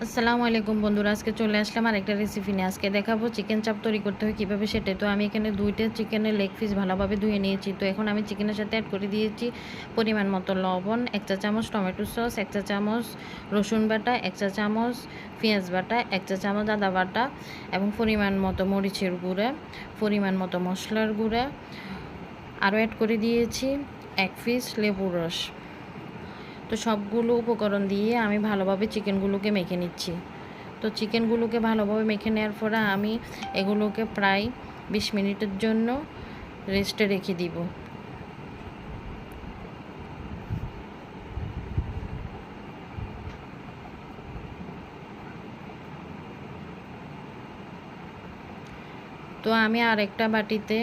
আসসালামু আলাইকুম বন্ধুরা, আজকে চলে আসলাম আরেকটা রেসিপি নিয়ে। আজকে দেখাবো চিকেন চাপ তৈরি করতে হয় কীভাবে সেটাই। তো আমি এখানে 2টা চিকেনের লেগ পিস ভালোভাবে ধুয়ে নিয়েছি। তো এখন আমি চিকেনের সাথে অ্যাড করে দিয়েছি পরিমাণ মতো লবণ, 1 চা চামচ টমেটো সস, 1 চা চামচ রসুন বাটা, 1 চা চামচ পেঁয়াজ বাটা, 1 চা চামচ আদা বাটা এবং পরিমাণ মতো মরিচের গুঁড়া, পরিমাণ মতো মশলার গুঁড়া। আরও অ্যাড করে দিয়েছি 1 পিস লেবুর রস। তো সবগুলো উপকরণ দিয়ে আমি ভালোভাবে চিকেনগুলোকে মেখে নিচ্ছি। তো চিকেনগুলোকে ভালোভাবে মেখে নেওয়ার পরে আমি এগুলোকে প্রায় 20 মিনিটের জন্য রেস্টে রেখে দিব। তো আমি আরেকটা বাটিতে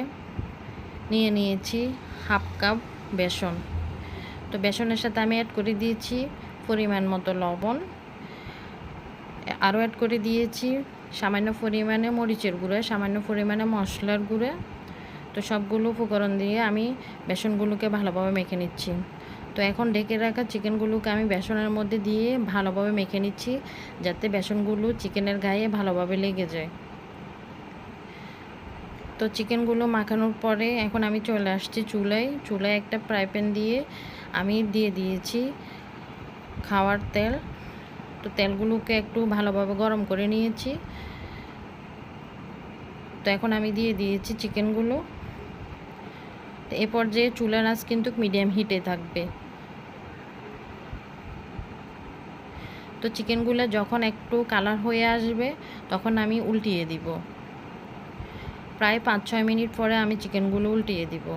নিয়ে নিয়েছি হাফ কাপ বেসন। তো বেসনের সাথে আমি অ্যাড করে দিয়েছি পরিমাণ মতো লবণ, আরও অ্যাড করে দিয়েছি সামান্য পরিমাণে মরিচের গুঁড়া, সামান্য পরিমাণে মশলার গুঁড়া। তো সবগুলো উপকরণ দিয়ে আমি বেসনগুলোকে ভালোভাবে মেখে নিচ্ছি। তো এখন ঢেকে রাখা চিকেনগুলোকে আমি বেসনের মধ্যে দিয়ে ভালোভাবে মেখে নিচ্ছি, যাতে বেসনগুলো চিকেনের গায়ে ভালোভাবে লেগে যায়। তো চিকেনগুলো মাখানোর পরে এখন আমি চলে আসছি চুলায় একটা ফ্রাই প্যান দিয়ে আমি দিয়ে দিয়েছি খাওয়ার তেল। তো তেলগুলোকে একটু ভালোভাবে গরম করে নিয়েছি। তো এখন আমি দিয়ে দিয়েছি চিকেনগুলো। তো এ পর্যায়ে চুলার আঁচ কিন্তু মিডিয়াম হিটে থাকবে। তো চিকেনগুলো যখন একটু কালার হয়ে আসবে তখন আমি উল্টিয়ে দিব। প্রায় 5-6 মিনিট পরে আমি চিকেনগুলো উল্টিয়ে দিব।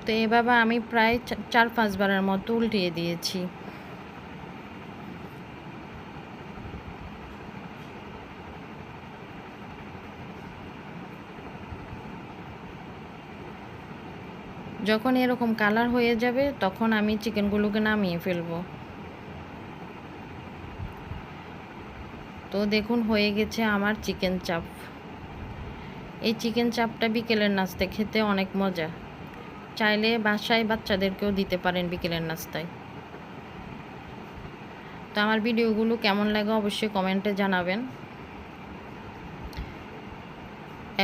তো এভাবে আমি প্রায় 4-5 বারের মতো উল্টিয়ে দিয়েছি। যখন এরকম কালার হয়ে যাবে তখন আমি চিকেনগুলোকে নামিয়ে ফেলব। তো দেখুন হয়ে গেছে আমার চিকেন চাপ। এই চিকেন চাপটা বিকেলের নাস্তায় খেতে অনেক মজা। চাইলে বাসায় বাচ্চাদেরকেও দিতে পারেন বিকেলের নাস্তায়। তো আমার ভিডিওগুলো কেমন লাগে অবশ্যই কমেন্টে জানাবেন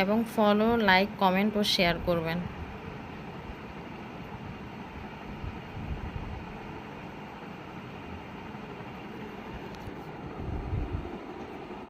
এবং ফলো, লাইক, কমেন্ট ও শেয়ার করবেন।